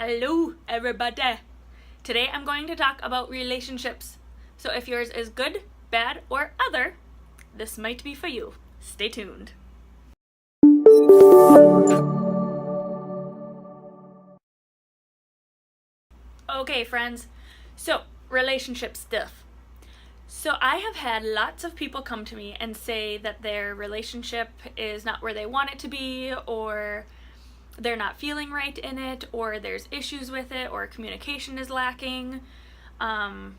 Hello everybody! Today I'm going to talk about relationships. So if yours is good, bad, or other, this might be for you. Stay tuned. Okay friends, so relationship stuff. So I have had lots of people come to me and say that their relationship is not where they want it to be, or they're not feeling right in it, or there's issues with it, or communication is lacking. And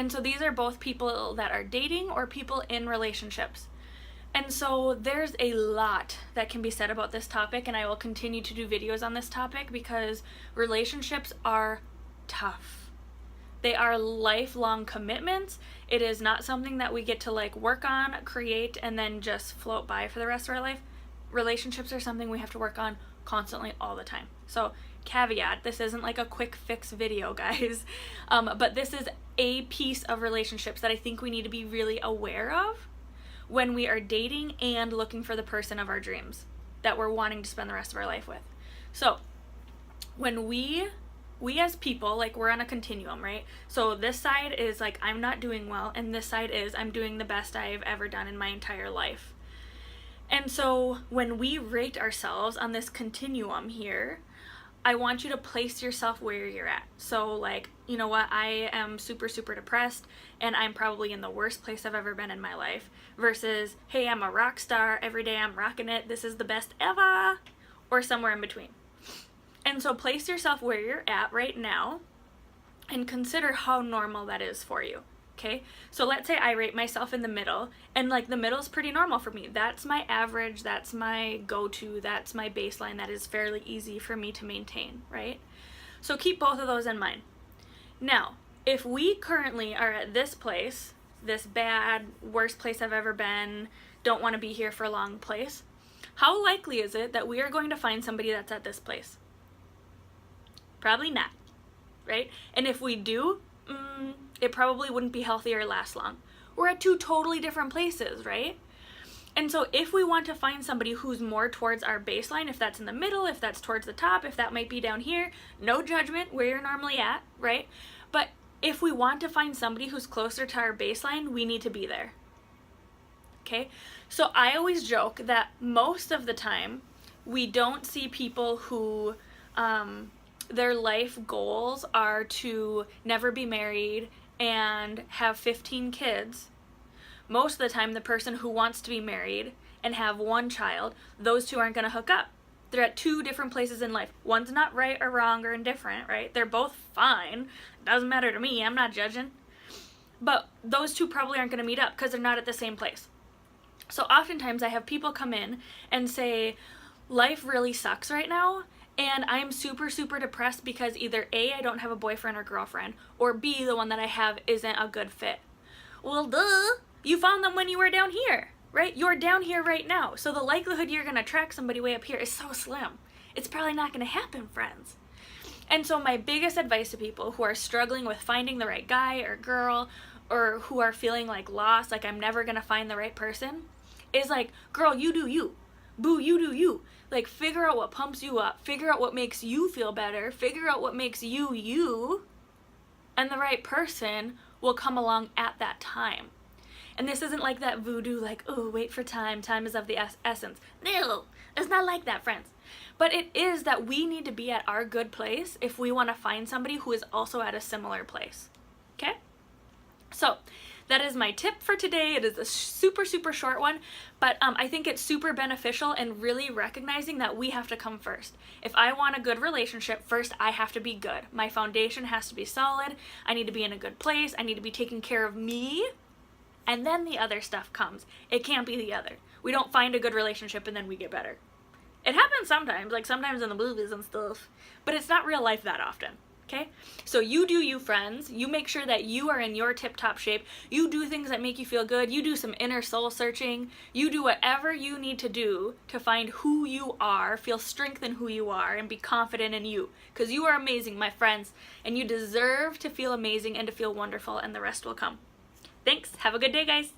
so these are both people that are dating or people in relationships. And so there's a lot that can be said about this topic, and I will continue to do videos on this topic because relationships are tough. They are lifelong commitments. It is not something that we get to work on, create, and then just float by for the rest of our life. Relationships are something we have to work on constantly all the time. So caveat, this isn't like a quick fix video, guys. But this is a piece of relationships that I think we need to be really aware of when we are dating and looking for the person of our dreams that we're wanting to spend the rest of our life with. So when we as people, we're on a continuum, right? So this side is I'm not doing well, and this side is I'm doing the best I've ever done in my entire life. And so when we rate ourselves on this continuum here, I want you to place yourself where you're at. So you know what, I am super depressed and I'm probably in the worst place I've ever been in my life, versus, hey, I'm a rock star, every day I'm rocking it, this is the best ever, or somewhere in between. And so place yourself where you're at right now and consider how normal that is for you. Okay, so let's say I rate myself in the middle, and the middle is pretty normal for me. That's my average, that's my go-to, that's my baseline, that is fairly easy for me to maintain, right? So keep both of those in mind. Now, if we currently are at this place, this bad, worst place I've ever been, don't want to be here for a long place, how likely is it that we are going to find somebody that's at this place? Probably not, right? And if we do, it probably wouldn't be healthy or last long. We're at two totally different places, right? And so if we want to find somebody who's more towards our baseline, if that's in the middle, if that's towards the top, if that might be down here, no judgment where you're normally at, right? But if we want to find somebody who's closer to our baseline, we need to be there. Okay? So I always joke that most of the time we don't see people who their life goals are to never be married and have 15 kids. Most of the time, the person who wants to be married and have one child, those two aren't going to hook up. They're at two different places in life. One's not right or wrong or indifferent, right? They're both fine. Doesn't matter to me. I'm not judging. But those two probably aren't going to meet up because they're not at the same place. So oftentimes I have people come in and say, life really sucks right now, and I'm super depressed because either A, I don't have a boyfriend or girlfriend, or B, the one that I have isn't a good fit. Well, duh, you found them when you were down here, right? You're down here right now. So the likelihood you're going to attract somebody way up here is so slim. It's probably not going to happen, friends. And so my biggest advice to people who are struggling with finding the right guy or girl, or who are feeling lost, I'm never going to find the right person, is girl, you do you. Boo, you do you. Figure out what pumps you up, figure out what makes you feel better, figure out what makes you you, and the right person will come along at that time. And this isn't like that voodoo, oh, wait for time is of the essence. No, it's not like that, friends. But it is that we need to be at our good place if we want to find somebody who is also at a similar place. Okay? So that is my tip for today. It is a super short one, but I think it's super beneficial and really recognizing that we have to come first. If I want a good relationship, first I have to be good. My foundation has to be solid. I need to be in a good place. I need to be taking care of me, and then the other stuff comes. It can't be the other. We don't find a good relationship and then we get better. It happens sometimes, sometimes in the movies and stuff, but it's not real life that often. Okay? So you do you, friends. You make sure that you are in your tip-top shape. You do things that make you feel good. You do some inner soul searching. You do whatever you need to do to find who you are, feel strength in who you are, and be confident in you. Because you are amazing, my friends, and you deserve to feel amazing and to feel wonderful, and the rest will come. Thanks. Have a good day, guys.